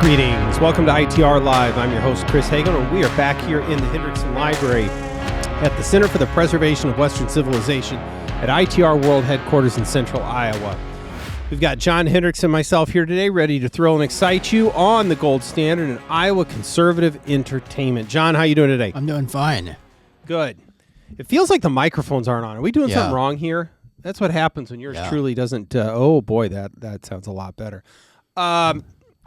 Greetings. Welcome to ITR Live. I'm your host, Chris Hagenow, and we are back here in the Hendrickson Library at the Center for the Preservation of Western Civilization at ITR World Headquarters in Central Iowa. We've got John Hendrickson, myself here today, ready to thrill and excite you on the gold standard in Iowa conservative entertainment. John, how you doing today? I'm doing fine. Good. It feels like the microphones aren't on. Are we doing something wrong here? That's what happens when yours truly doesn't. Oh, boy, that sounds a lot better.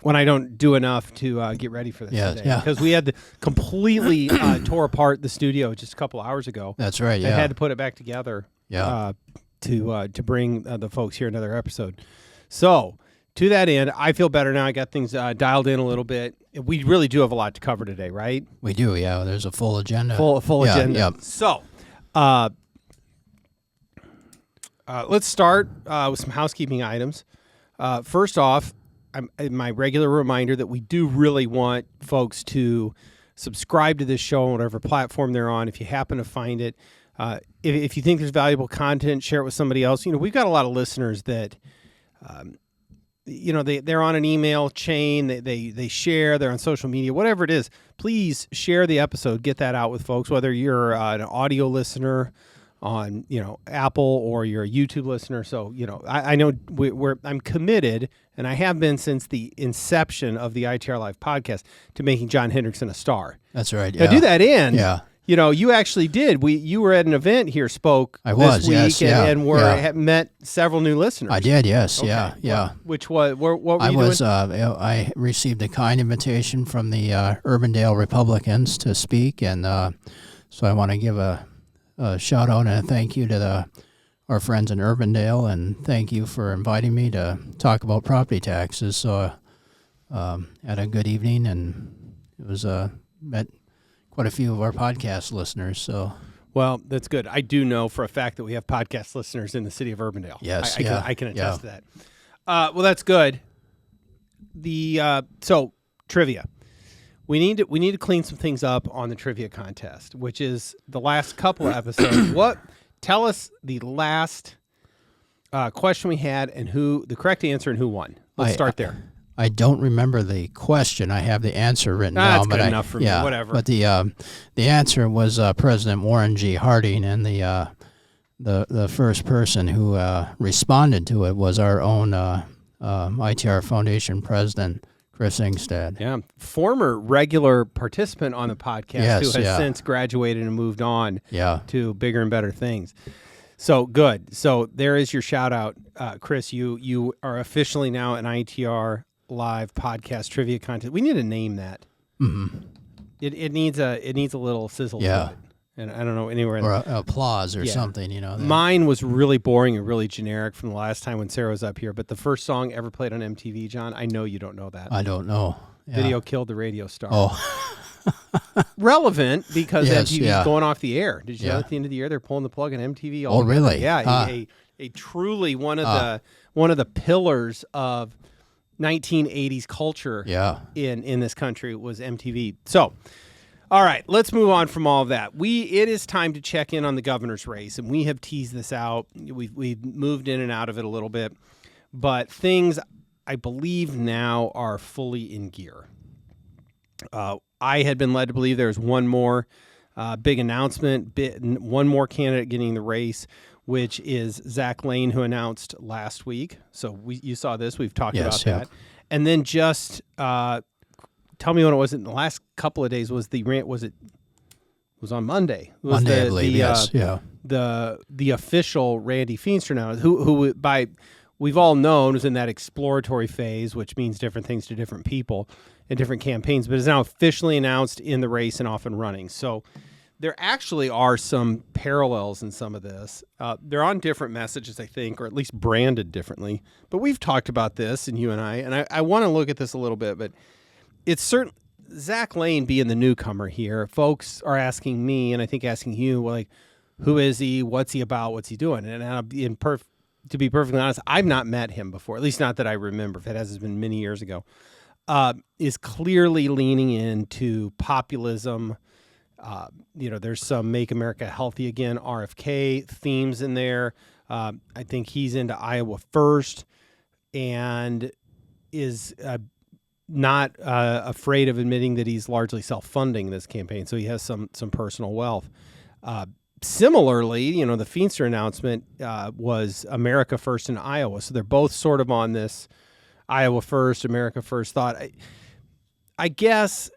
When I don't do enough to get ready for this today. Yeah. Because we had to completely tore apart the studio just a couple hours ago. That's right, I had to put it back together to bring the folks here another episode. So, to that end, I feel better now. I got things dialed in a little bit. We really do have a lot to cover today, right? We do, yeah. There's a full agenda. Full agenda. Yeah. So, let's start with some housekeeping items. First off, my regular reminder that we do really want folks to subscribe to this show on whatever platform they're on. If you happen to find it, if you think there's valuable content, share it with somebody else. You know, we've got a lot of listeners that, they're on an email chain, they share, they're on social media, whatever it is. Please share the episode, get that out with folks, whether you're an audio listener on, Apple, or you're a YouTube listener. So, I know I'm committed, and I have been since the inception of the ITR Live podcast, to making John Hendrickson a star. That's right. Yeah. Now, do that in. Yeah. You actually did. You were at an event here, spoke this week, and met several new listeners. I did, yes. Okay. Yeah. Which was, what were you doing? I received a kind invitation from the Urbandale Republicans to speak, and so I want to give a shout out and a thank you to our friends in Urbandale, and thank you for inviting me to talk about property taxes. So had a good evening, and it was met quite a few of our podcast listeners. So, well, that's good. I do know for a fact that we have podcast listeners in the city of Urbandale. Yes, I can attest to that. Well, that's good. So trivia. We need to clean some things up on the trivia contest, which is the last couple of episodes. Tell us the last question we had and the correct answer and who won. Let's start there. I don't remember the question. I have the answer written down. That's good enough for me. Whatever. But the answer was President Warren G. Harding, and the first person who responded to it was our own ITR Foundation president, Chris Ingstad. Yeah, former regular participant on the podcast who has since graduated and moved on to bigger and better things. So good. So there is your shout out, Chris. You are officially now an ITR Live podcast trivia contest. We need to name that. Mm-hmm. It needs a little sizzle to it. And I don't know anywhere in or applause or something, Mine was really boring and really generic from the last time when Sarah was up here. But the first song ever played on MTV, John, I know you don't know that. I don't know. Yeah. Video killed the radio star. Oh. Relevant because MTV's going off the air. Did you know at the end of the year they're pulling the plug on MTV? Oh, really? Yeah, a truly one of the pillars of 1980s culture in this country was MTV. So, all right, let's move on from all of that. It is time to check in on the governor's race, and we have teased this out. We've moved in and out of it a little bit, but things I believe now are fully in gear. I had been led to believe there's one more big announcement, one more candidate getting the race, which is Zach Lahn, who announced last week. So you saw this. We've talked about that. And then just tell me when it was in the last couple of days was the rant. Was on Monday. It was Monday, I believe, yes. The official Randy Feenstra now, who we've all known was in that exploratory phase, which means different things to different people in different campaigns, but is now officially announced in the race and off and running. So there actually are some parallels in some of this. They're on different messages, I think, or at least branded differently. But we've talked about this, and you and I want to look at this a little bit, but it's certain Zach Lahn being the newcomer here. Folks are asking me, and I think asking you, like, who is he? What's he about? What's he doing? And to be perfectly honest, I've not met him before, at least not that I remember. If it has, it's been many years ago. Is clearly leaning into populism. There's some Make America Healthy Again, RFK themes in there. I think he's into Iowa First and is not afraid of admitting that he's largely self-funding this campaign, so he has some personal wealth. Similarly, the Feenstra announcement was America First in Iowa, so they're both sort of on this Iowa First, America First thought. I guess,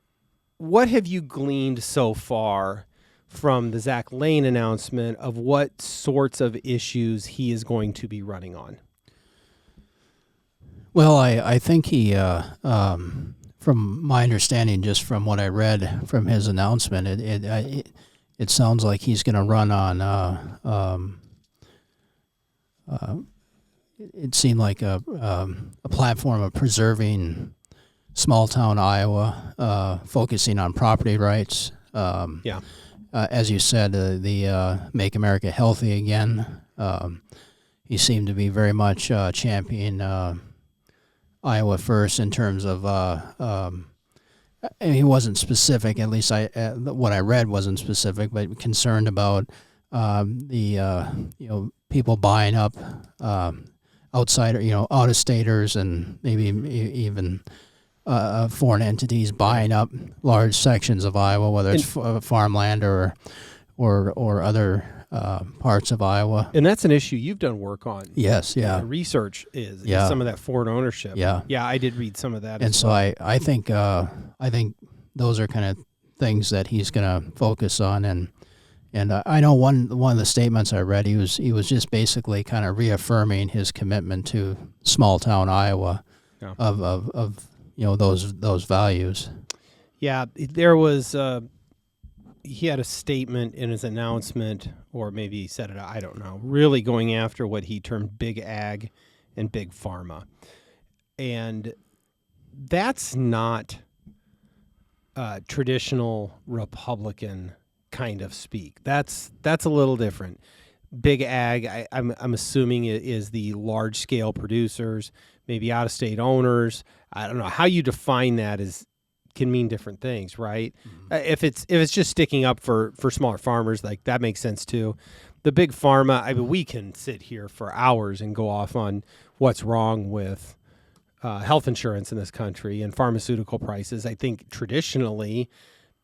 what have you gleaned so far from the Zach Lahn announcement of what sorts of issues he is going to be running on? Well, I think he, from my understanding, just from what I read from his announcement, it sounds like he's going to run on. It seemed like a platform of preserving small town Iowa, focusing on property rights. As you said, the Make America Healthy Again. He seemed to be very much championing Iowa First in terms of. He wasn't specific. At least what I read wasn't specific, but concerned about the people buying up outsider, out of staters, and maybe even foreign entities buying up large sections of Iowa, whether it's farmland or other parts of Iowa. And that's an issue you've done work on. Yes, yeah. Research is some of that foreign ownership. Yeah, I did read some of that. And so well. I think those are kind of things that he's going to focus on. And I know one of the statements I read, he was just basically kind of reaffirming his commitment to small town Iowa, of those values. Yeah, there was. He had a statement in his announcement, or maybe he said it, I don't know, really going after what he termed big ag and big pharma. And that's not traditional Republican kind of speak. That's a little different. Big ag, I'm assuming it is the large scale producers, maybe out of state owners. I don't know how you define that can mean different things, right? Mm-hmm. If it's just sticking up for smaller farmers, like that makes sense too. The big pharma, we can sit here for hours and go off on what's wrong with health insurance in this country and pharmaceutical prices. I think traditionally,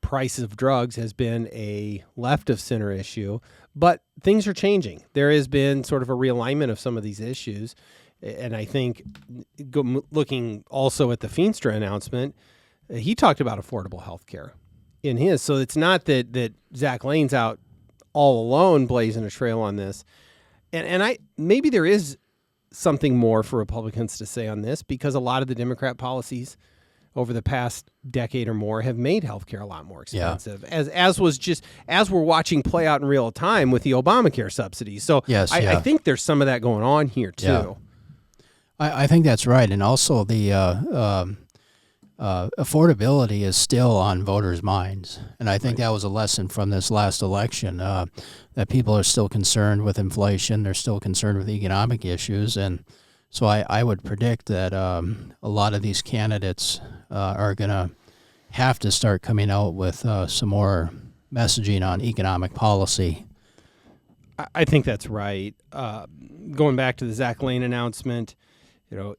prices of drugs has been a left of center issue, but things are changing. There has been sort of a realignment of some of these issues, and I think looking also at the Feenstra announcement, he talked about affordable health care in his. So it's not that Zach Lahn's out all alone blazing a trail on this. And maybe there is something more for Republicans to say on this, because a lot of the Democrat policies over the past decade or more have made health care a lot more expensive, as we're watching play out in real time with the Obamacare subsidies. So I think there's some of that going on here too. Yeah. I think that's right. And also the affordability is still on voters' minds. And I think that was a lesson from this last election, that people are still concerned with inflation. They're still concerned with economic issues. And so I would predict that a lot of these candidates are going to have to start coming out with some more messaging on economic policy. I think that's right. Going back to the Zach Lahn announcement,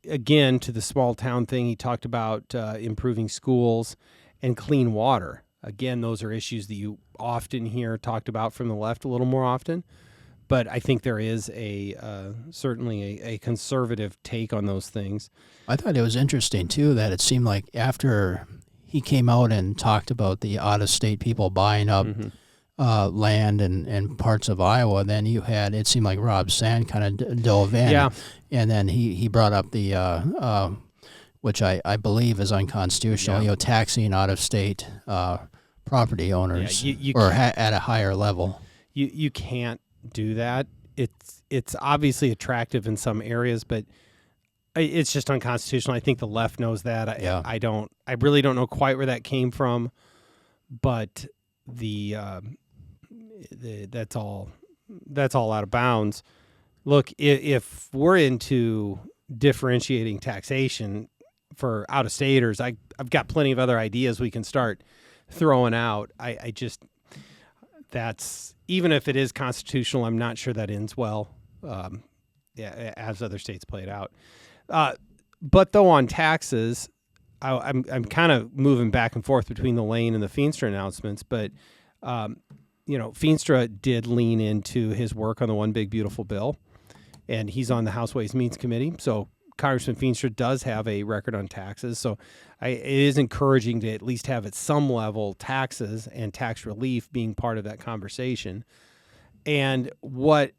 again, to the small town thing, he talked about improving schools and clean water. Again, those are issues that you often hear talked about from the left a little more often. But I think there is certainly a conservative take on those things. I thought it was interesting, too, that it seemed like after he came out and talked about the out-of-state people buying up land and parts of Iowa, then it seemed like Rob Sand kind of dove in. Yeah. And then he brought up the, which I believe is unconstitutional, taxing out-of-state property owners at a higher level. You can't do that. It's obviously attractive in some areas, but it's just unconstitutional. I think the left knows that. I really don't know quite where that came from, but that's all out of bounds. Look, if we're into differentiating taxation for out-of-staters, I've got plenty of other ideas we can start throwing out. That's, even if it is constitutional, I'm not sure that ends well, as other states play it out. But though on taxes, I'm kind of moving back and forth between the Lane and the Feenstra announcements, but Feenstra did lean into his work on the One Big Beautiful Bill, and he's on the House Ways and Means Committee. So Congressman Feenstra does have a record on taxes. So it is encouraging to at least have at some level taxes and tax relief being part of that conversation. And what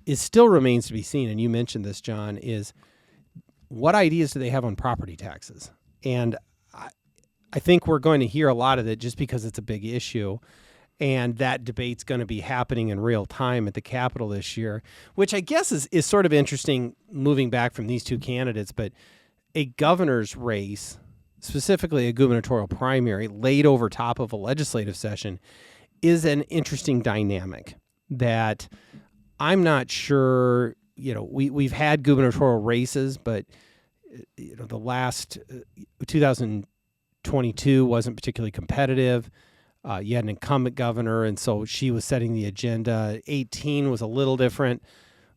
is still remains to be seen, and you mentioned this, John, is what ideas do they have on property taxes? And I think we're going to hear a lot of it just because it's a big issue. And that debate's going to be happening in real time at the Capitol this year, which I guess is sort of interesting moving back from these two candidates. But a governor's race, specifically a gubernatorial primary, laid over top of a legislative session is an interesting dynamic that I'm not sure. We've had gubernatorial races, but the last 2022 wasn't particularly competitive. You had an incumbent governor, and so she was setting the agenda. 18 was a little different,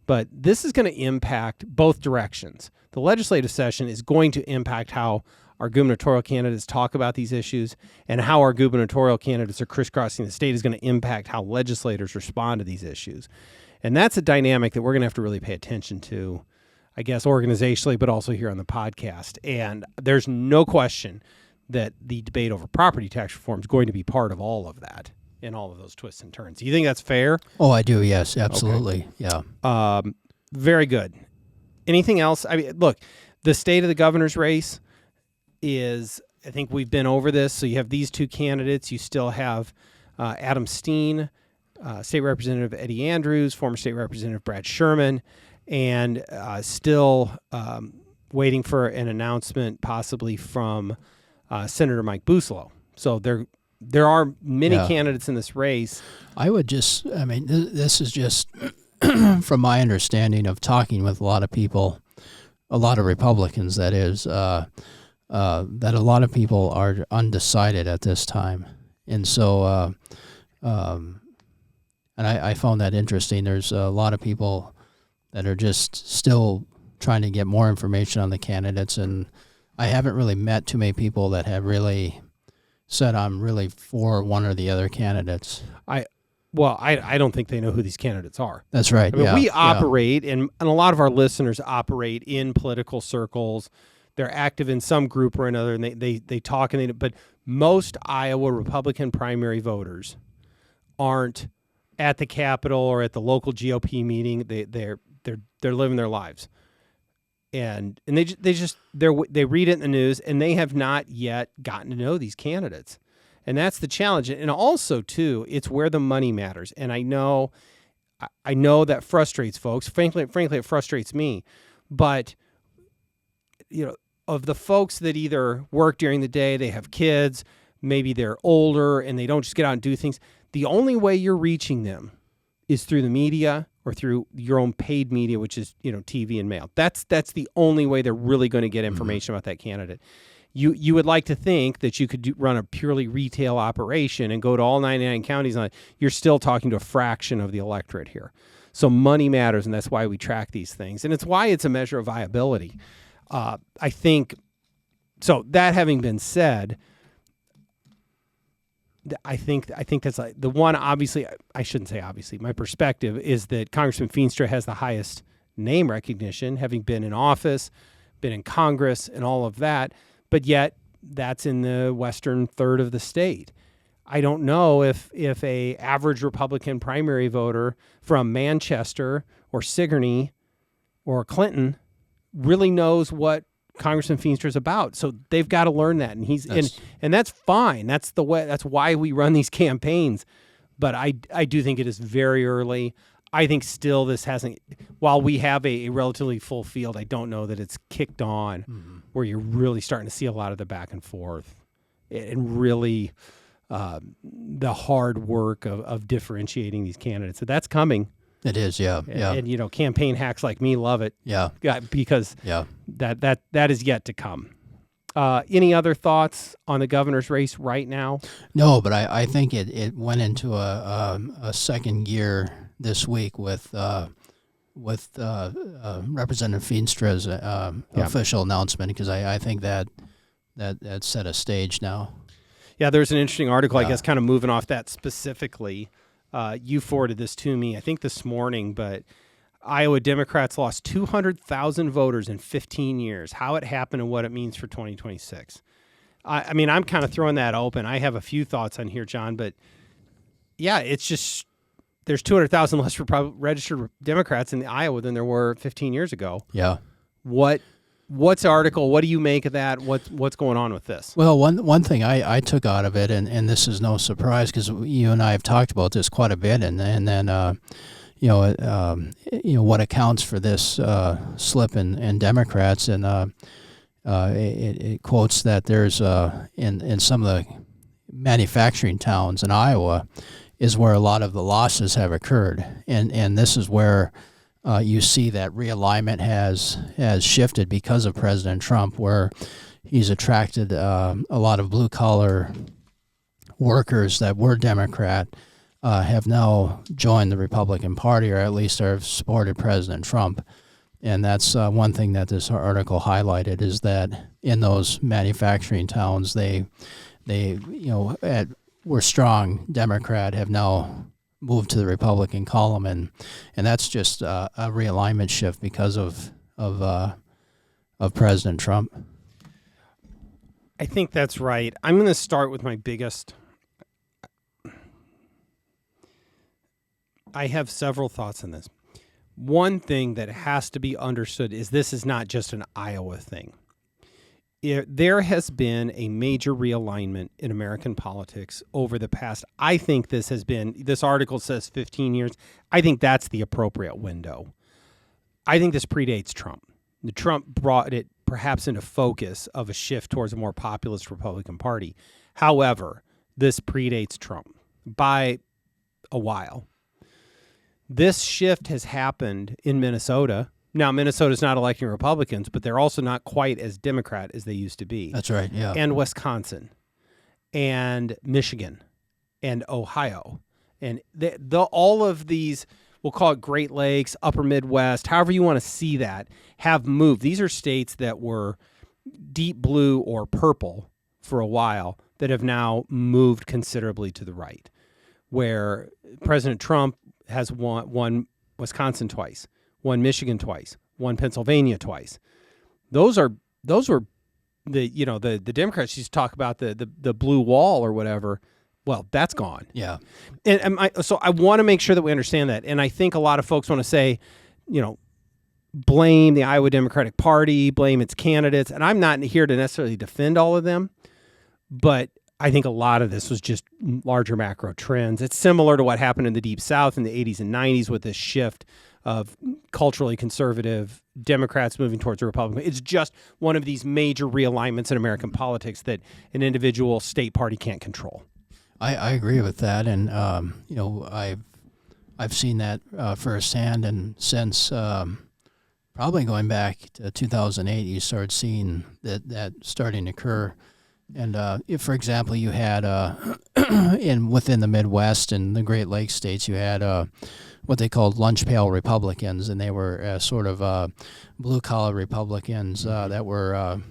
but this is going to impact both directions. The legislative session is going to impact how our gubernatorial candidates talk about these issues, and how our gubernatorial candidates are crisscrossing the state is going to impact how legislators respond to these issues. And that's a dynamic that we're going to have to really pay attention to, I guess, organizationally, but also here on the podcast. And there's no question that the debate over property tax reform is going to be part of all of that and all of those twists and turns. Do you think that's fair? Oh, I do. Yes, absolutely. Okay. Yeah. Very good. Anything else? I mean, look, the state of the governor's race is, I think we've been over this. So you have these two candidates. You still have Adam Steen, State Representative Eddie Andrews, former State Representative Brad Sherman, and still waiting for an announcement possibly from Senator Mike Buslow. So there are many candidates in this race. I would just, this is just from my understanding of talking with a lot of people, a lot of Republicans, that is, that a lot of people are undecided at this time. And so, and I found that interesting. There's a lot of people that are just still trying to get more information on the candidates, and I haven't really met too many people that have really said I'm really for one or the other candidates. I don't think they know who these candidates are. That's right. We operate, and a lot of our listeners operate in political circles. They're active in some group or another, and they talk, but most Iowa Republican primary voters aren't at the Capitol or at the local GOP meeting. They're living their lives. And they read it in the news, and they have not yet gotten to know these candidates, and that's the challenge. And also, too, it's where the money matters. And I know that frustrates folks. Frankly, it frustrates me. But of the folks that either work during the day, they have kids, maybe they're older, and they don't just get out and do things. The only way you're reaching them is through the media or through your own paid media, which is, TV and mail. That's the only way they're really going to get information about that candidate. You would like to think that you could run a purely retail operation and go to all 99 counties. And you're still talking to a fraction of the electorate here. So money matters, and that's why we track these things. And it's why it's a measure of viability. I think, so that having been said, I think that's like the one. Obviously, I shouldn't say obviously. My perspective is that Congressman Feenstra has the highest name recognition, having been in office, been in Congress, and all of that. But yet, that's in the western third of the state. I don't know if a average Republican primary voter from Manchester or Sigourney or Clinton really knows what Congressman Feenstra is about. So they've got to learn that, and that's fine. That's the way. That's why we run these campaigns. But I do think it is very early. I think still this hasn't. While we have a relatively full field, I don't know that it's kicked on where you're really starting to see a lot of the back and forth and really the hard work of differentiating these candidates. So that's coming. It is, yeah. And campaign hacks like me love it. Yeah. Because that is yet to come. Any other thoughts on the governor's race right now? No, but I think it went into a second gear this week with Representative Feenstra's official announcement, because I think that that set a stage now. Yeah, there's an interesting article, I guess, kind of moving off that specifically. You forwarded this to me, I think this morning, but Iowa Democrats lost 200,000 voters in 15 years. How it happened and what it means for 2026. I mean, I'm kind of throwing that open. I have a few thoughts on here, John, but yeah, it's just there's 200,000 less registered Democrats in Iowa than there were 15 years ago. Yeah. What's the article? What do you make of that? What's going on with this? Well, one thing I took out of it, and this is no surprise because you and I have talked about this quite a bit, and then what accounts for this slip in Democrats, and it quotes that there's in some of the manufacturing towns in Iowa is where a lot of the losses have occurred, and this is where you see that realignment has shifted because of President Trump, where he's attracted a lot of blue-collar workers that were Democrat have now joined the Republican Party, or at least have supported President Trump. And that's one thing that this article highlighted, is that in those manufacturing towns, they were strong Democrat, have now moved to the Republican column, and that's just a realignment shift because of President Trump. I think that's right. I'm going to start with my biggest. I have several thoughts on this. One thing that has to be understood is this is not just an Iowa thing. There has been a major realignment in American politics over the past. I think this article says 15 years. I think that's the appropriate window. I think this predates Trump. Trump brought it perhaps into focus of a shift towards a more populist Republican Party. However, this predates Trump by a while. This shift has happened in Minnesota. Now, Minnesota's not electing Republicans, but they're also not quite as Democrat as they used to be. That's right, yeah. And Wisconsin, and Michigan, and Ohio. And all of these, we'll call it Great Lakes, Upper Midwest, however you want to see that, have moved. These are states that were deep blue or purple for a while that have now moved considerably to the right, where President Trump has won Wisconsin twice, won Michigan twice, won Pennsylvania twice. Those were the Democrats used to talk about the blue wall or whatever. Well, that's gone. Yeah. So I want to make sure that we understand that. And I think a lot of folks want to say, blame the Iowa Democratic Party, blame its candidates. And I'm not here to necessarily defend all of them, but I think a lot of this was just larger macro trends. It's similar to what happened in the Deep South in the 80s and 90s with this shift of culturally conservative Democrats moving towards the Republican. It's just one of these major realignments in American politics that an individual state party can't control. I agree with that, and I've seen that firsthand, and since probably going back to 2008, you started seeing that starting to occur. And if, for example, you had within the Midwest and the Great Lakes states, you had what they called lunch pail Republicans, and they were sort of blue collar Republicans that were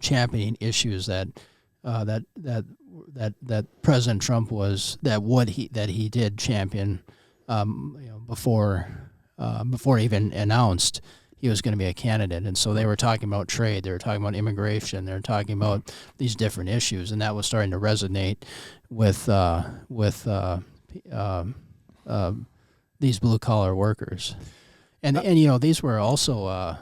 championing issues that President Trump he did champion before he even announced he was going to be a candidate. And so they were talking about trade, they were talking about immigration, they were talking about these different issues, and that was starting to resonate with these blue collar workers. And these were also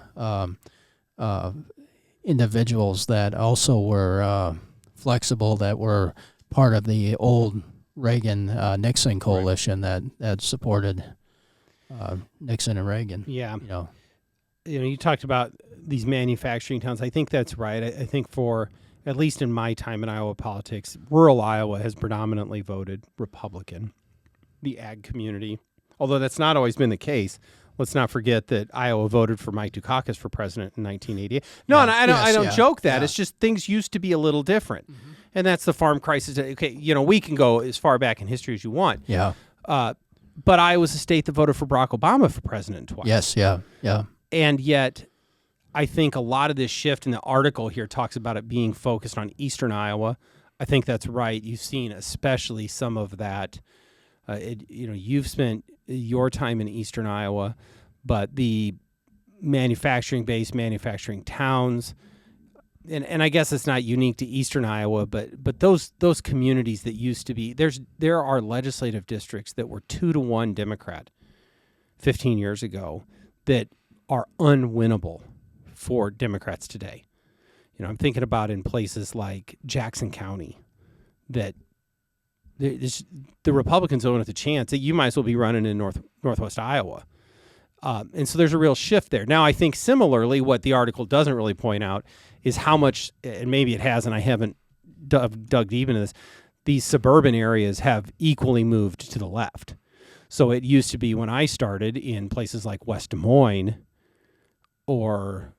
individuals that also were flexible, that were part of the old Reagan Nixon coalition that supported Nixon and Reagan. Yeah. You talked about these manufacturing towns. I think that's right. I think for, at least in my time in Iowa politics, rural Iowa has predominantly voted Republican, the ag community. Although that's not always been the case. Let's not forget that Iowa voted for Mike Dukakis for president in 1988. No, yeah. And I don't joke that. Yeah. It's just things used to be a little different. Mm-hmm. And that's the farm crisis. Okay, we can go as far back in history as you want. Yeah. But Iowa's a state that voted for Barack Obama for president twice. Yes, yeah. And yet, I think a lot of this shift in the article here talks about it being focused on eastern Iowa. I think that's right. You've seen especially some of that. You've spent your time in eastern Iowa, but the manufacturing-based manufacturing towns, and I guess it's not unique to eastern Iowa, but those communities that used to be, there are legislative districts that were 2-1 Democrat 15 years ago that are unwinnable for Democrats today. I'm thinking about in places like Jackson County that the Republicans don't have the chance that you might as well be running in northwest Iowa. And so there's a real shift there. Now, I think similarly, what the article doesn't really point out is how much, and maybe it has, and I haven't dug deep into this, these suburban areas have equally moved to the left. So it used to be when I started in places like West Des Moines or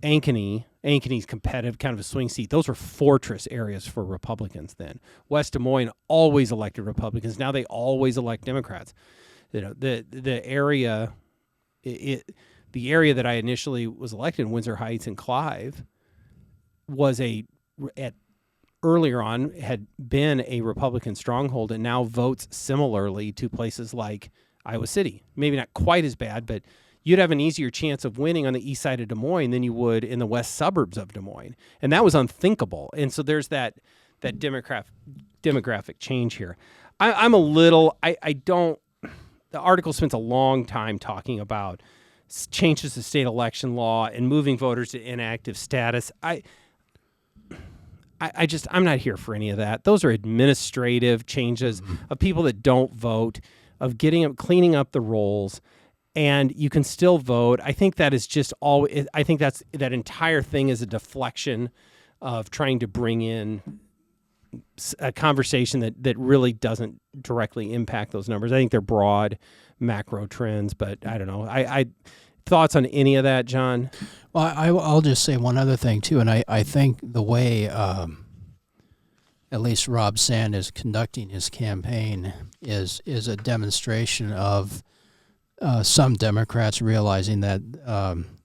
Ankeny's competitive, kind of a swing seat. Those were fortress areas for Republicans then. West Des Moines always elected Republicans. Now they always elect Democrats. The area, the area that I initially was elected in, Windsor Heights and Clive, was earlier on had been a Republican stronghold and now votes similarly to places like Iowa City. Maybe not quite as bad, but you'd have an easier chance of winning on the east side of Des Moines than you would in the west suburbs of Des Moines. And that was unthinkable. And so there's that demographic change here. I'm a little, I don't, the article spends a long time talking about changes to state election law and moving voters to inactive status. I'm not here for any of that. Those are administrative changes of people that don't vote, of cleaning up the rolls, and you can still vote. I think that is just all. I think that entire thing is a deflection of trying to bring in a conversation that really doesn't directly impact those numbers. I think they're broad macro trends, but I don't know. I thoughts on any of that, John? Well, I'll just say one other thing too, and I think the way at least Rob Sand is conducting his campaign is a demonstration of some Democrats realizing that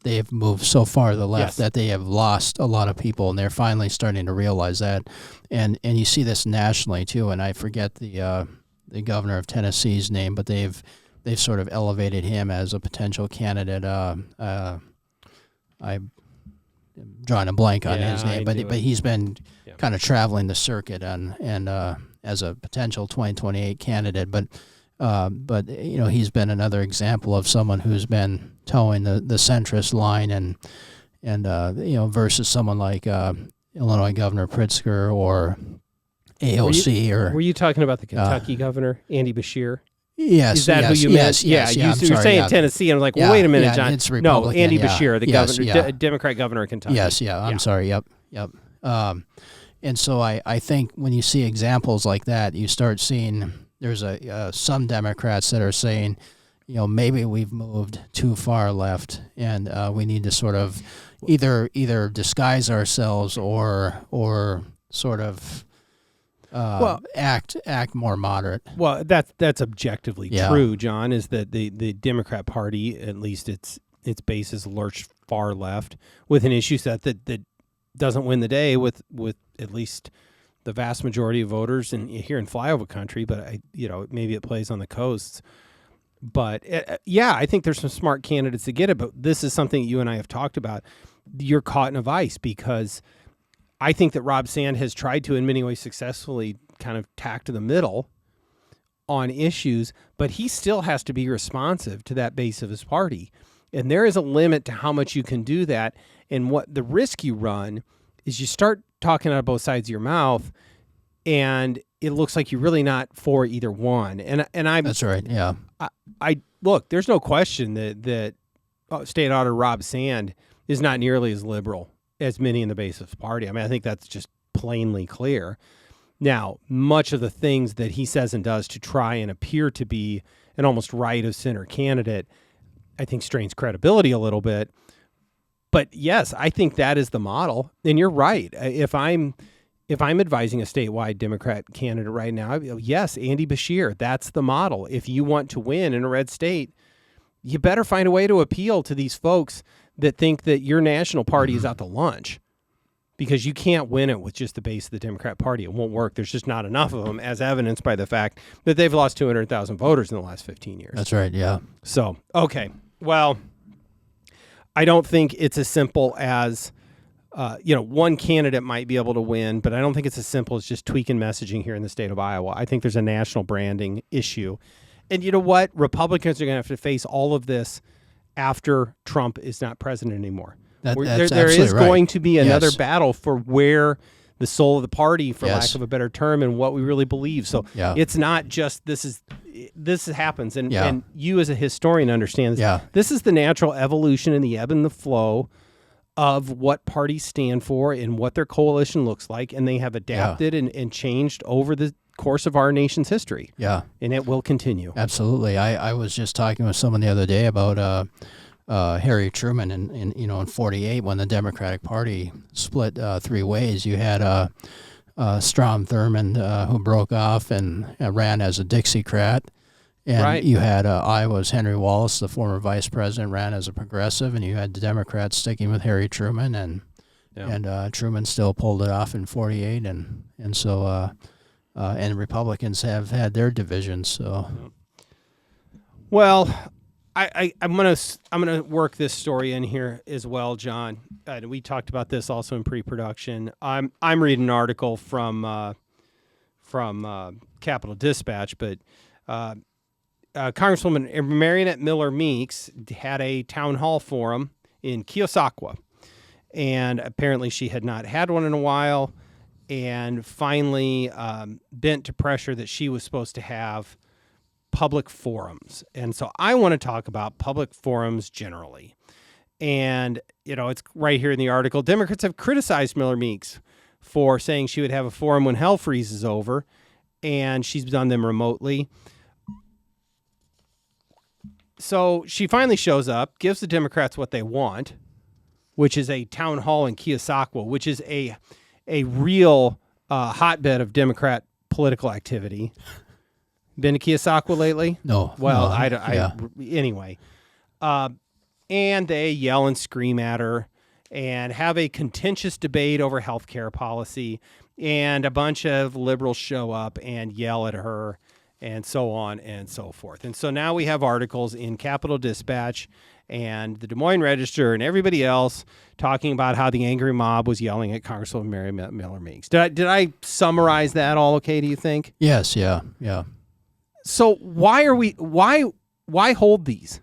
they have moved so far to the left that they have lost a lot of people, and they're finally starting to realize that. And you see this nationally too. And I forget the governor of Tennessee's name, but they've sort of elevated him as a potential candidate. I'm drawing a blank on his name, but he's been kind of traveling the circuit and as a potential 2028 candidate. But he's been another example of someone who's been towing the centrist line and versus someone like Illinois Governor Pritzker or AOC. Were you talking about the Kentucky governor, Andy Beshear? Yes. Is that who you meant? Yes, you're saying Tennessee. And I was like, well, wait a minute, John. It's Republican. No, Andy Beshear, the governor, Democrat governor of Kentucky. Yes, I'm sorry. Yep. And so I think when you see examples like that, you start seeing there's some Democrats that are saying, maybe we've moved too far left, and we need to sort of either disguise ourselves or sort of act more moderate. Well, that's objectively true, John. Is that the Democrat Party, at least its base, is lurched far left with an issue set that doesn't win the day with at least the vast majority of voters here in flyover country, but maybe it plays on the coasts. But I think there's some smart candidates to get it. But this is something you and I have talked about. You're caught in a vice because I think that Rob Sand has tried to, in many ways, successfully kind of tack to the middle on issues, but he still has to be responsive to that base of his party. And there is a limit to how much you can do that. And what the risk you run is you start talking out of both sides of your mouth, and it looks like you're really not for either one. And I'm that's right. Yeah. I look. There's no question that State Auditor Rob Sand is not nearly as liberal as many in the base of his party. I mean, I think that's just plainly clear. Now, much of the things that he says and does to try and appear to be an almost right-of-center candidate, I think strains credibility a little bit. But yes, I think that is the model. And you're right. If I'm advising a statewide Democrat candidate right now, yes, Andy Beshear, that's the model. If you want to win in a red state, you better find a way to appeal to these folks that think that your national party is out to lunch, because you can't win it with just the base of the Democrat Party. It won't work. There's just not enough of them, as evidenced by the fact that they've lost 200,000 voters in the last 15 years. That's right, yeah. So, okay. Well, I don't think it's as simple as, one candidate might be able to win, but I don't think it's as simple as just tweaking messaging here in the state of Iowa. I think there's a national branding issue. And you know what? Republicans are going to have to face all of this after Trump is not president anymore. There is going to be another battle for where the soul of the party, for lack of a better term, and what we really believe. So it's not just this happens. And you as a historian understand this. Yeah. This is the natural evolution and the ebb and the flow of what parties stand for and what their coalition looks like. And they have adapted and changed over the course of our nation's history. Yeah. And it will continue. Absolutely. I was just talking with someone the other day about Harry Truman in 48, when the Democratic Party split three ways. You had Strom Thurmond, who broke off and ran as a Dixiecrat. And you had Iowa's Henry Wallace, the former vice president, ran as a progressive, and you had the Democrats sticking with Harry Truman, and Truman still pulled it off in 48, and so Republicans have had their divisions. So, well, I'm gonna work this story in here as well, John. We talked about this also in pre-production. I'm reading an article from Capital Dispatch, but Congresswoman Marionette Miller Meeks had a town hall forum in Keosauqua, and apparently she had not had one in a while, and finally bent to pressure that she was supposed to have public forums. And so I want to talk about public forums generally. And, it's right here in the article. Democrats have criticized Miller Meeks for saying she would have a forum when hell freezes over, and she's done them remotely. So she finally shows up, gives the Democrats what they want, which is a town hall in Keosauqua, which is a real hotbed of Democrat political activity. Been to Keosauqua lately? No. Well, anyway. And they yell and scream at her and have a contentious debate over health care policy, and a bunch of liberals show up and yell at her, and so on and so forth. And so now we have articles in Capital Dispatch and the Des Moines Register and everybody else talking about how the angry mob was yelling at Congresswoman Mary Miller Meeks. Did I summarize that all okay, do you think? Yes, yeah. So why hold these?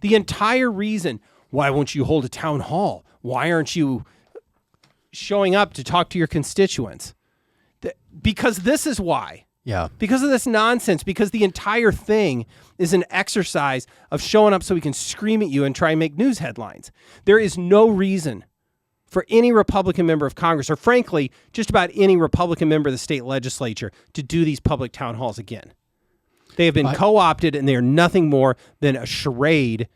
The entire reason, why won't you hold a town hall? Why aren't you showing up to talk to your constituents? Because this is why. Yeah. Because of this nonsense, because the entire thing is an exercise of showing up so we can scream at you and try and make news headlines. There is no reason for any Republican member of Congress, or frankly, just about any Republican member of the state legislature, to do these public town halls again. They have been co-opted, and they are nothing more than a charade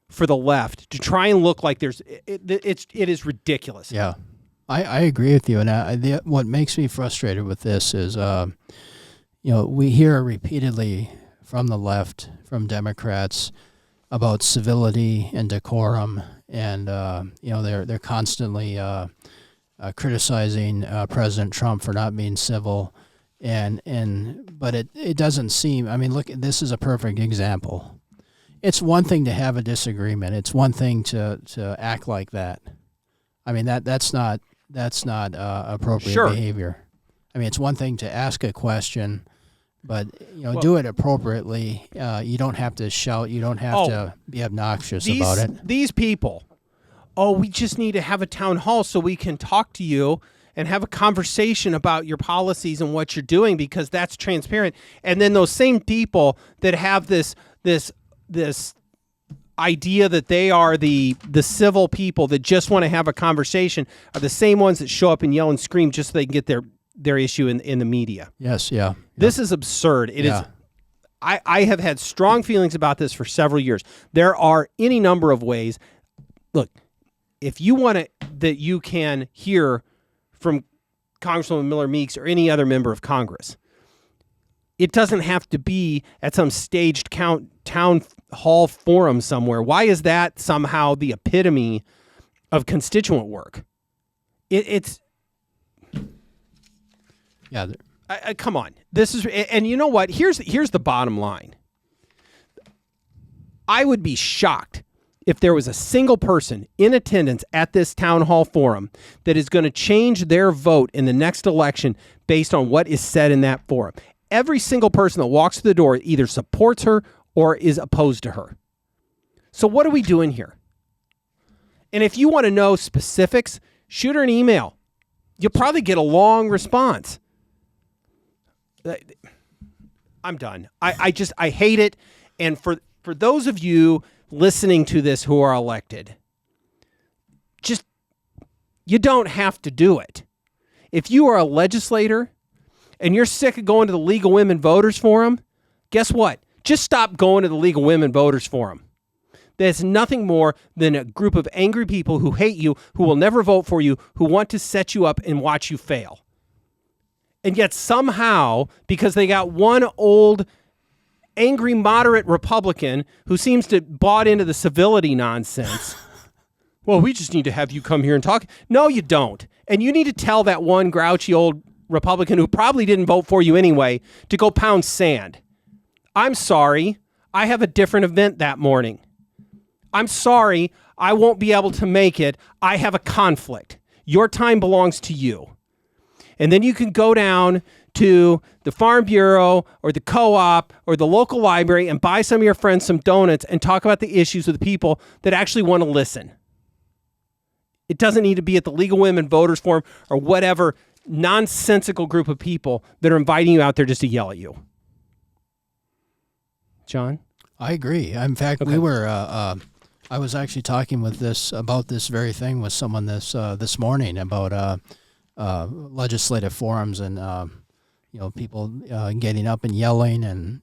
for the left to try and look like it is ridiculous. Yeah, I agree with you. And what makes me frustrated with this is, we hear repeatedly from the left, from Democrats, about civility and decorum, and they're constantly criticizing President Trump for not being civil, but it doesn't seem. I mean, look, this is a perfect example. It's one thing to have a disagreement. It's one thing to act like that. I mean, that's not appropriate behavior. I mean, it's one thing to ask a question, but do it appropriately. You don't have to shout. You don't have to be obnoxious about it. These people, we just need to have a town hall so we can talk to you and have a conversation about your policies and what you're doing, because that's transparent. And then those same people that have this idea that they are the civil people that just want to have a conversation are the same ones that show up and yell and scream just so they can get their issue in the media. Yes, yeah. This is absurd. It is. I have had strong feelings about this for several years. There are any number of ways. Look, if you want that you can hear from Congresswoman Miller Meeks or any other member of Congress, it doesn't have to be at some staged town hall forum somewhere, why is that somehow the epitome of constituent work? It's come on. This is, and you know what? Here's the bottom line. I would be shocked if there was a single person in attendance at this town hall forum that is going to change their vote in the next election based on what is said in that forum. Every single person that walks through the door either supports her or is opposed to her. So what are we doing here? And if you want to know specifics, shoot her an email. You'll probably get a long response. I'm done. I hate it. And for those of you listening to this who are elected, just, you don't have to do it. If you are a legislator and you're sick of going to the League of Women Voters Forum, guess what? Just stop going to the League of Women Voters Forum. That's nothing more than a group of angry people who hate you, who will never vote for you, who want to set you up and watch you fail. And yet somehow, because they got one old angry moderate Republican who seems to bought into the civility nonsense, well, we just need to have you come here and talk. No, you don't. And you need to tell that one grouchy old Republican who probably didn't vote for you anyway to go pound sand. I'm sorry. I have a different event that morning. I'm sorry. I won't be able to make it. I have a conflict. Your time belongs to you. And then you can go down to the Farm Bureau or the co-op or the local library and buy some of your friends some donuts and talk about the issues with the people that actually want to listen. It doesn't need to be at the League of Women Voters Forum or whatever nonsensical group of people that are inviting you out there just to yell at you. John? I agree. In fact, we were. I was actually talking about this very thing with someone this morning about legislative forums and people getting up and yelling and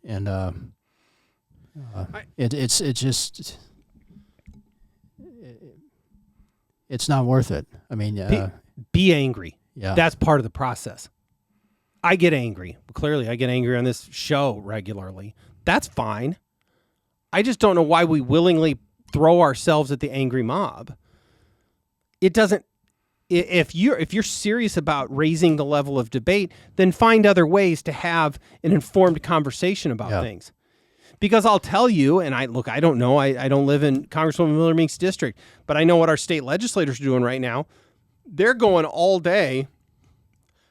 it's not worth it. I mean, be angry. Yeah, that's part of the process. I get angry. Clearly, I get angry on this show regularly. That's fine. I just don't know why we willingly throw ourselves at the angry mob. It doesn't. If you're serious about raising the level of debate, then find other ways to have an informed conversation about things. Because I'll tell you, and I don't know, I don't live in Congresswoman Miller Meek's district, but I know what our state legislators are doing right now. They're going all day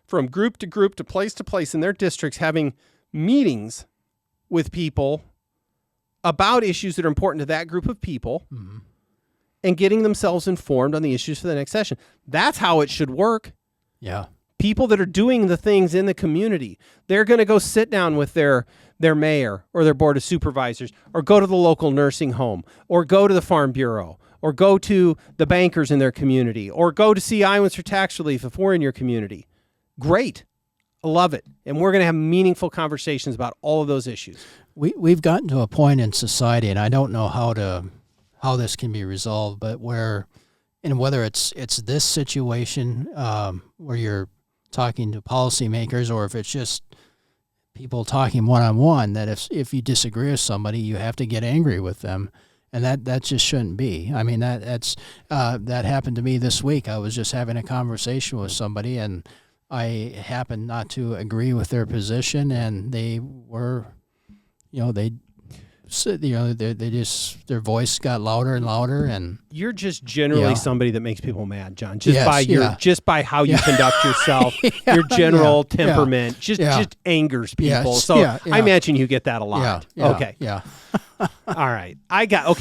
from group to group to place in their districts, having meetings with people about issues that are important to that group of people. Mm-hmm. And getting themselves informed on the issues for the next session. That's how it should work. Yeah. People that are doing the things in the community, they're going to go sit down with their mayor or their board of supervisors, or go to the local nursing home, or go to the Farm Bureau, or go to the bankers in their community, or go to see Iowans for Tax Relief if we're in your community. Great. I love it. And we're going to have meaningful conversations about all of those issues. We've gotten to a point in society, and I don't know how this can be resolved, but whether it's this situation where you're talking to policymakers, or if it's just people talking one-on-one, that if you disagree with somebody, you have to get angry with them, and that just shouldn't be. I mean, that happened to me this week. I was just having a conversation with somebody, and I happened not to agree with their position, and they were, their voice got louder and louder, and you're just generally somebody that makes people mad, John. Just by how you conduct yourself, your general temperament just angers people. I imagine you get that a lot. Okay. Yeah. All right.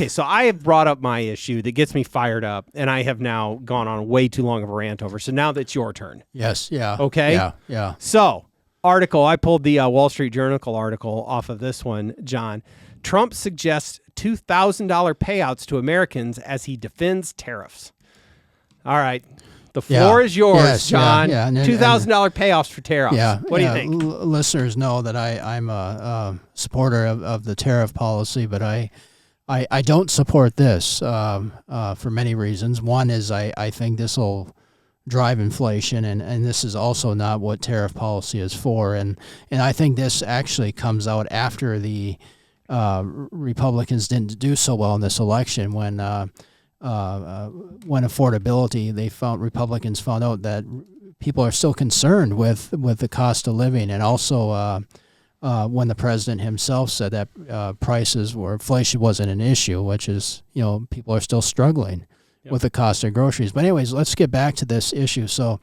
So I have brought up my issue that gets me fired up, and I have now gone on way too long of a rant over. So now that's your turn. Yes. Yeah. Okay. Yeah. So, article, I pulled the Wall Street Journal article off of this one, John. Trump suggests $2,000 payouts to Americans as he defends tariffs. All right. The floor is yours, John. $2,000 payoffs for tariffs. Yeah. What do you think? Listeners know that I'm a supporter of the tariff policy, but I don't support this for many reasons. One is I think this will drive inflation, and this is also not what tariff policy is for. And I think this actually comes out after the Republicans didn't do so well in this election when affordability, Republicans found out that people are still concerned with the cost of living, and also when the president himself said that inflation wasn't an issue, which is, people are still struggling with the cost of groceries. But anyways, let's get back to this issue. So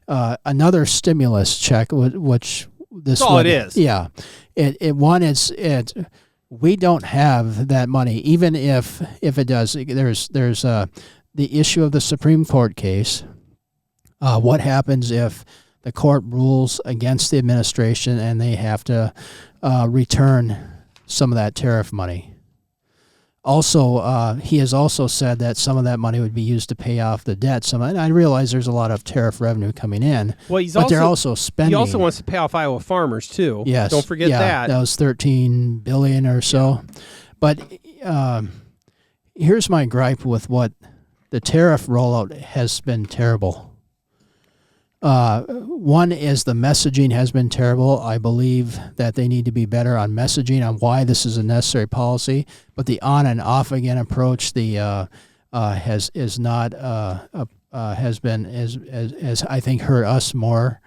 another stimulus check, which this That's all it is. Yeah. We don't have that money, even if it does. There's the issue of the Supreme Court case. What happens if the court rules against the administration and they have to return some of that tariff money? Also, he has also said that some of that money would be used to pay off the debt. And I realize there's a lot of tariff revenue coming in, but they're also spending. He also wants to pay off Iowa farmers too. Yes, don't forget that. That was $13 billion or so. But here's my gripe with what the tariff rollout has been terrible. One is the messaging has been terrible. I believe that they need to be better on messaging on why this is a necessary policy. But the on and off again approach, has I think hurt us more.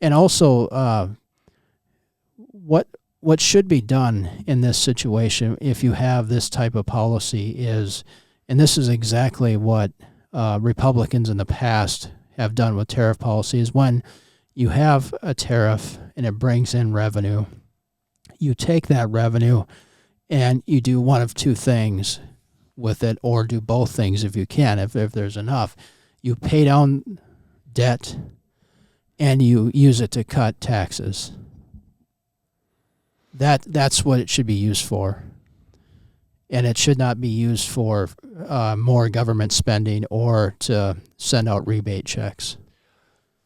And also, what should be done in this situation if you have this type of policy is, and this is exactly what Republicans in the past have done with tariff policy, is when you have a tariff and it brings in revenue, you take that revenue and you do one of two things with it, or do both things if you can, if there's enough. You pay down debt and you use it to cut taxes. That's what it should be used for. And it should not be used for more government spending or to send out rebate checks.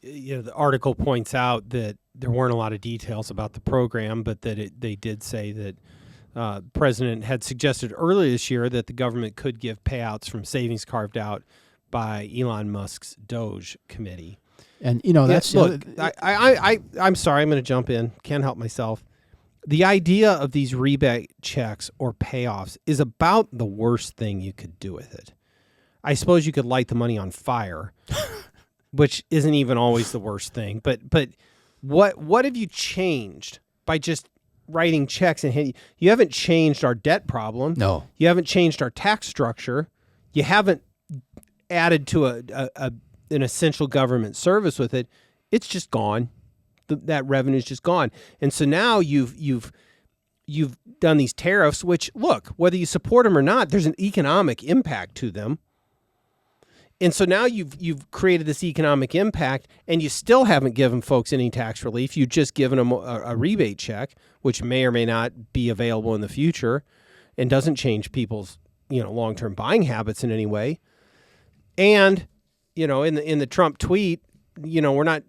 The article points out that there weren't a lot of details about the program, but that they did say that the president had suggested earlier this year that the government could give payouts from savings carved out by Elon Musk's Doge committee. And, that's... Look, I'm sorry, I'm going to jump in. Can't help myself. The idea of these rebate checks or payoffs is about the worst thing you could do with it. I suppose you could light the money on fire, which isn't even always the worst thing. But what have you changed by just writing checks and handing? You haven't changed our debt problem. No. You haven't changed our tax structure. You haven't added to an essential government service with it. It's just gone. That revenue is just gone. And so now you've done these tariffs, which, look, whether you support them or not, there's an economic impact to them. And so now you've created this economic impact, and you still haven't given folks any tax relief. You've just given them a rebate check, which may or may not be available in the future and doesn't change people's, long-term buying habits in any way. And, in the Trump tweet, we're not,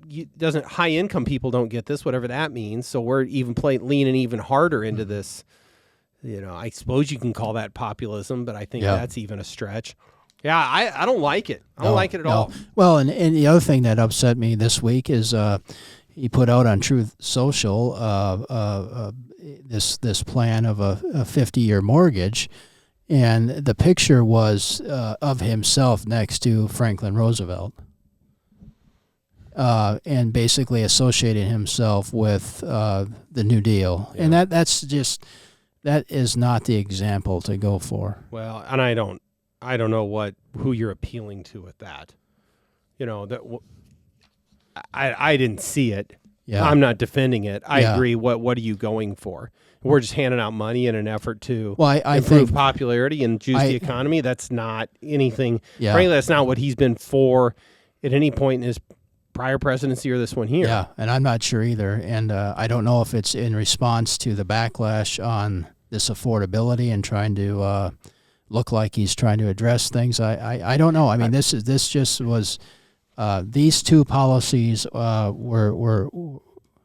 high income people don't get this, whatever that means. So we're even leaning even harder into this. I suppose you can call that populism, but I think that's even a stretch. Yeah, I don't like it. I don't like it at all. Well, and the other thing that upset me this week is he put out on Truth Social this plan of a 50-year mortgage, and the picture was of himself next to Franklin Roosevelt. And basically associating himself with the New Deal. Yeah. And that is not the example to go for. Well, and I don't know who you're appealing to with that. I didn't see it. Yeah. I'm not defending it. I agree. What are you going for? We're just handing out money in an effort to improve popularity and juice the economy. That's not anything. Yeah. Frankly, that's not what he's been for at any point in his prior presidency or this one here. Yeah, and I'm not sure either. And I don't know if it's in response to the backlash on this affordability and trying to look like he's trying to address things. I don't know. I mean, this just was these two policies are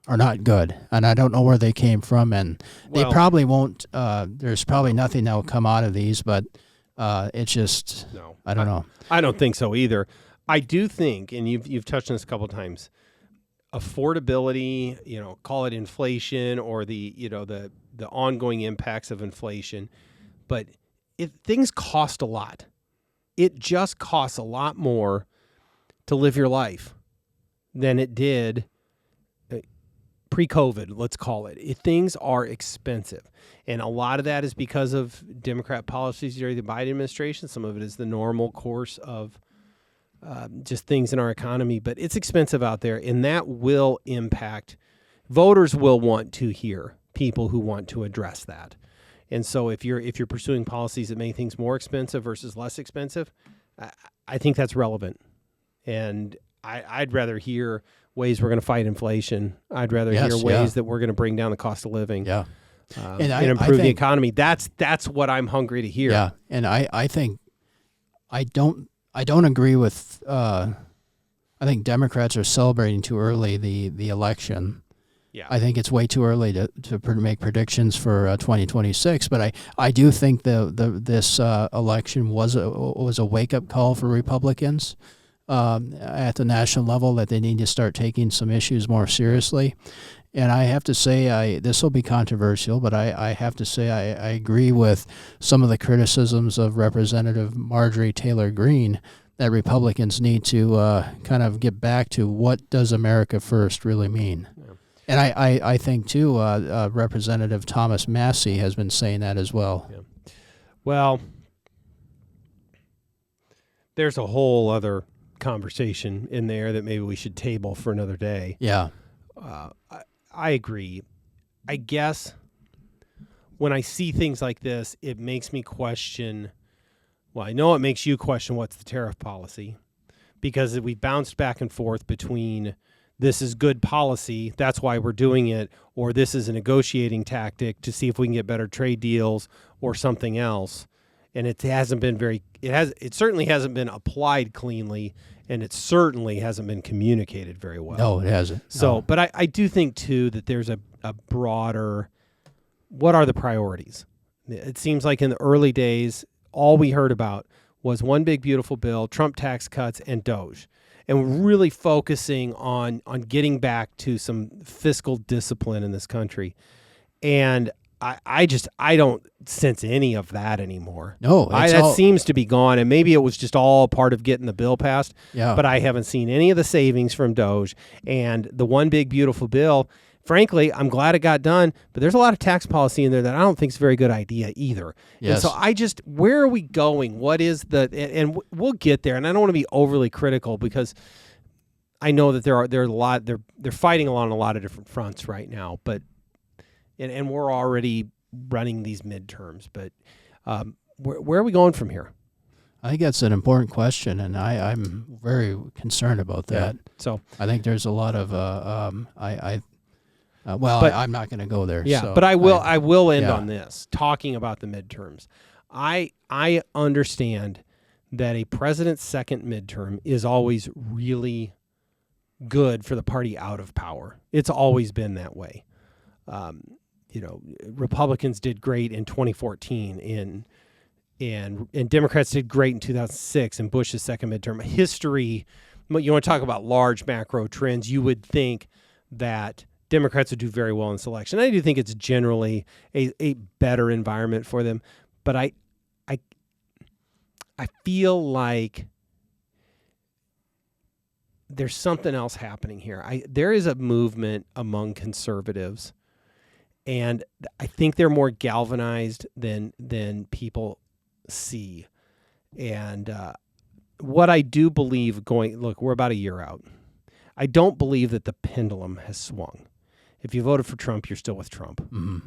not good, and I don't know where they came from, and they probably won't. There's probably nothing that will come out of these, but it's just I don't know. I don't think so either. I do think, and you've touched on this a couple of times, affordability, call it inflation or the the ongoing impacts of inflation. But things cost a lot. It just costs a lot more to live your life than it did pre-COVID, let's call it. Things are expensive. And a lot of that is because of Democrat policies during the Biden administration. Some of it is the normal course of just things in our economy. But it's expensive out there, and that will impact. Voters will want to hear people who want to address that. And so if you're pursuing policies that make things more expensive versus less expensive, I think that's relevant. And I'd rather hear ways we're going to fight inflation. I'd rather hear ways that we're going to bring down the cost of living. Yeah. And improve the economy. That's what I'm hungry to hear. Yeah. And I think I don't agree with I think Democrats are celebrating too early the election. Yeah. I think it's way too early to make predictions for 2026, but I do think this election was a wake-up call for Republicans at the national level, that they need to start taking some issues more seriously. And I have to say, this will be controversial, but I have to say I agree with some of the criticisms of Representative Marjorie Taylor Greene that Republicans need to kind of get back to what does America first really mean. Yeah. And I think, too, Representative Thomas Massie has been saying that as well. Yeah. Well, there's a whole other conversation in there that maybe we should table for another day. Yeah. I agree. I guess when I see things like this, it makes me question, well, I know it makes you question what's the tariff policy, because we bounced back and forth between this is good policy, that's why we're doing it, or this is a negotiating tactic to see if we can get better trade deals or something else. And it certainly hasn't been applied cleanly, and it certainly hasn't been communicated very well. No, it hasn't. So, no. But I do think, too, that there's a broader, what are the priorities? It seems like in the early days, all we heard about was one big, beautiful bill, Trump tax cuts, and DOGE. And we're really focusing on getting back to some fiscal discipline in this country. And I don't sense any of that anymore. No, that seems to be gone. And maybe it was just all part of getting the bill passed. Yeah. But I haven't seen any of the savings from DOGE. And the one big, beautiful bill, frankly, I'm glad it got done, but there's a lot of tax policy in there that I don't think is a very good idea either. Yes. And so where are we going? What is and we'll get there. And I don't want to be overly critical, because I know that there are a lot, they're fighting on a lot of different fronts right now, but, and we're already running these midterms, but where are we going from here? I think that's an important question, and I'm very concerned about that. Yeah. So I think there's a lot of I'm not going to go there. Yeah, so but I will end on this, talking about the midterms. I understand that a president's second midterm is always really good for the party out of power. It's always been that way. Republicans did great in 2014, and Democrats did great in 2006 in Bush's second midterm. History, you want to talk about large macro trends, you would think that Democrats would do very well in this election. I do think it's generally a better environment for them, but I feel like there's something else happening here. There is a movement among conservatives, and I think they're more galvanized than people see. And what I do believe we're about a year out. I don't believe that the pendulum has swung. If you voted for Trump, you're still with Trump. Mm-hmm.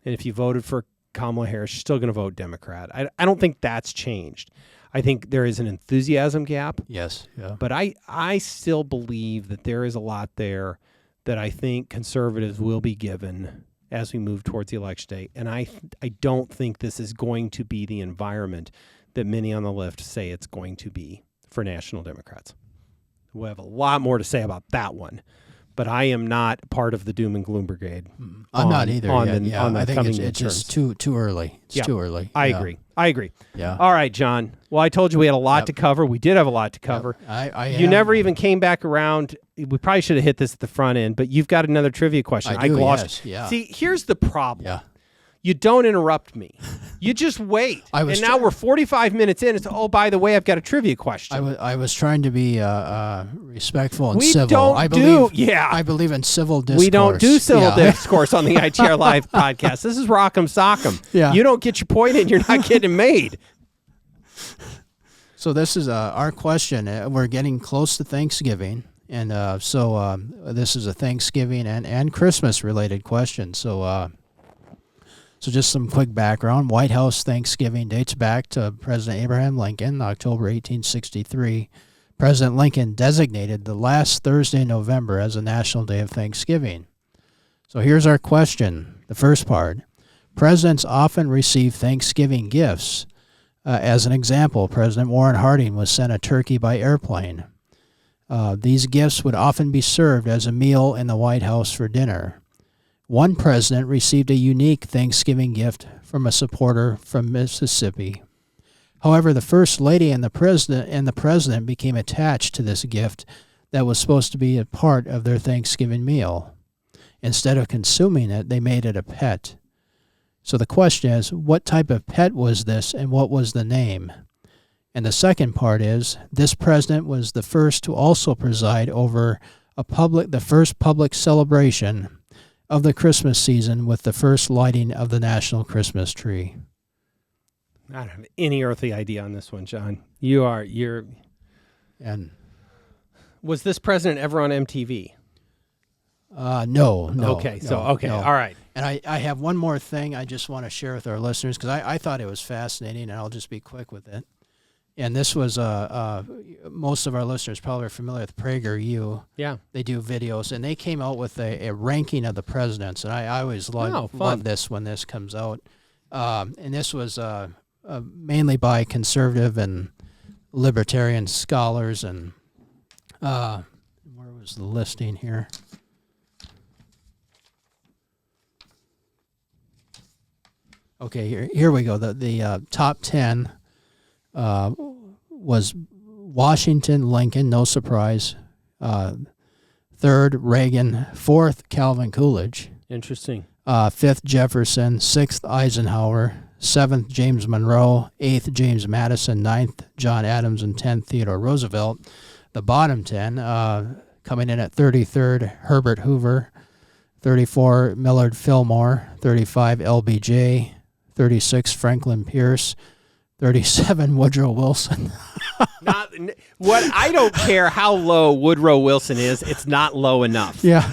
And if you voted for Kamala Harris, you're still going to vote Democrat. I don't think that's changed. I think there is an enthusiasm gap. Yes. Yeah. But I still believe that there is a lot there that I think conservatives will be given as we move towards the election day. And I don't think this is going to be the environment that many on the left say it's going to be for national Democrats. We'll have a lot more to say about that one. But I am not part of the doom and gloom brigade. I'm not either. I think it's just too early. It's too early. I agree. Yeah. All right, John. Well, I told you we had a lot to cover. We did have a lot to cover. Yep. You never even came back around. We probably should have hit this at the front end, but you've got another trivia question. I do, glossed. yes. Yeah. See, here's the problem. Yeah. You don't interrupt me. You just wait. And now we're 45 minutes in. It's, oh, by the way, I've got a trivia question. I was trying to be respectful and we civil. I believe in civil discourse. We don't do civil discourse on the ITR Live podcast. This is Rock'em Sock'em. Yeah. You don't get your point in, you're not getting made. So this is our question. We're getting close to Thanksgiving, and so this is a Thanksgiving and Christmas-related question. So just some quick background. White House Thanksgiving dates back to President Abraham Lincoln, October 1863. President Lincoln designated the last Thursday in November as a national day of Thanksgiving. So here's our question, the first part. Presidents often receive Thanksgiving gifts. As an example, President Warren Harding was sent a turkey by airplane. These gifts would often be served as a meal in the White House for dinner. One president received a unique Thanksgiving gift from a supporter from Mississippi. However, the First Lady and the President became attached to this gift that was supposed to be a part of their Thanksgiving meal. Instead of consuming it, they made it a pet. So the question is, what type of pet was this and what was the name? And the second part is, this president was the first to also preside over the first public celebration of the Christmas season with the first lighting of the national Christmas tree. I don't have any earthly idea on this one, John. And was this president ever on MTV? No. Okay, all right. And I have one more thing I just want to share with our listeners because I thought it was fascinating, and I'll just be quick with it. And this was most of our listeners probably are familiar with PragerU. Yeah, they do videos, and they came out with a ranking of the presidents, and I always love this when this comes out. And this was mainly by conservative and libertarian scholars, and where was the listing here? Okay, here we go. The top 10 was Washington, Lincoln, no surprise. Third, Reagan. Fourth, Calvin Coolidge. Interesting. Fifth, Jefferson. Sixth, Eisenhower. Seventh, James Monroe. Eighth, James Madison. Ninth, John Adams. And 10th, Theodore Roosevelt. The bottom 10, coming in at 33rd, Herbert Hoover. 34, Millard Fillmore. 35, LBJ. 36, Franklin Pierce. 37, Woodrow Wilson. I don't care how low Woodrow Wilson is. It's not low enough. Yeah.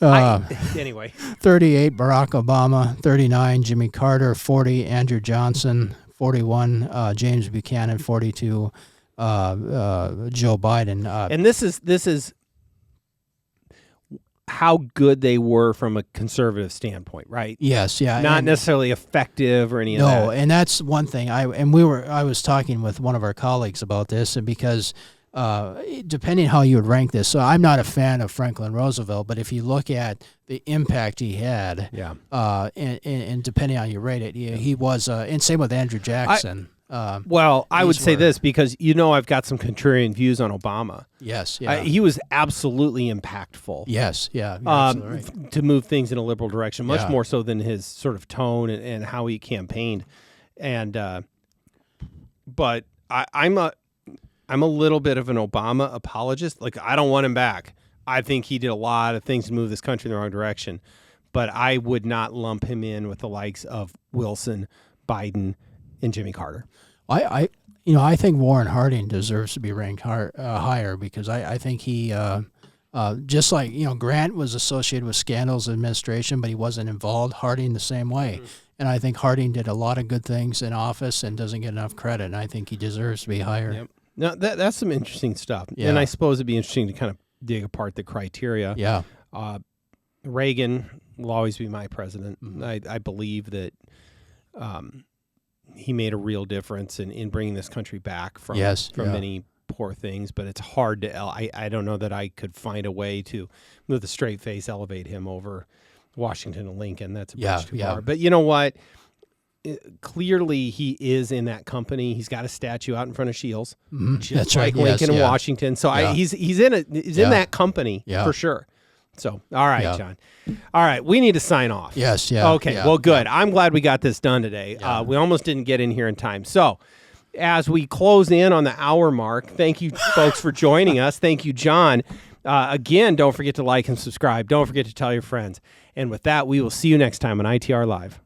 Anyway. 38, Barack Obama. 39, Jimmy Carter. 40, Andrew Johnson. 41, James Buchanan. 42, Joe Biden. And this is how good they were from a conservative standpoint, right? Yes, yeah. Not necessarily effective or any of that. No, and that's one thing. I was talking with one of our colleagues about this, and because depending how you would rank this, so I'm not a fan of Franklin Roosevelt, but if you look at the impact he had, and depending on how you rate it, he was, and same with Andrew Jackson. I would say this because I've got some contrarian views on Obama. Yes, yeah. He was absolutely impactful. Yes, yeah. Absolutely right. To move things in a liberal direction, much more so than his sort of tone and how he campaigned. And but I'm a little bit of an Obama apologist. Like, I don't want him back. I think he did a lot of things to move this country in the wrong direction. But I would not lump him in with the likes of Wilson, Biden, and Jimmy Carter. I think Warren Harding deserves to be ranked higher because I think he, just like, Grant was associated with scandals in administration, but he wasn't involved. Harding the same way. And I think Harding did a lot of good things in office and doesn't get enough credit, and I think he deserves to be higher. Yep. Now, that's some interesting stuff. Yeah. And I suppose it'd be interesting to kind of dig apart the criteria. Yeah. Reagan will always be my president. Mm-hmm. I believe that he made a real difference in bringing this country back from many poor things, but it's hard to I don't know that I could find a way to, with a straight face, elevate him over Washington and Lincoln. That's a bridge too far. But you know what? Clearly, he is in that company. He's got a statue out in front of Shields, just That's like right. Lincoln and Yes, Washington. So he's in that company for sure. So, all right, Yeah. John. All right, we need to sign off. Yes, yeah. Okay, yeah, well, good. I'm glad we got this done today. Yeah. We almost didn't get in here in time. So, as we close in on the hour mark, thank you, folks, for joining us. Thank you, John. Again, don't forget to like and subscribe. Don't forget to tell your friends. And with that, we will see you next time on ITR Live.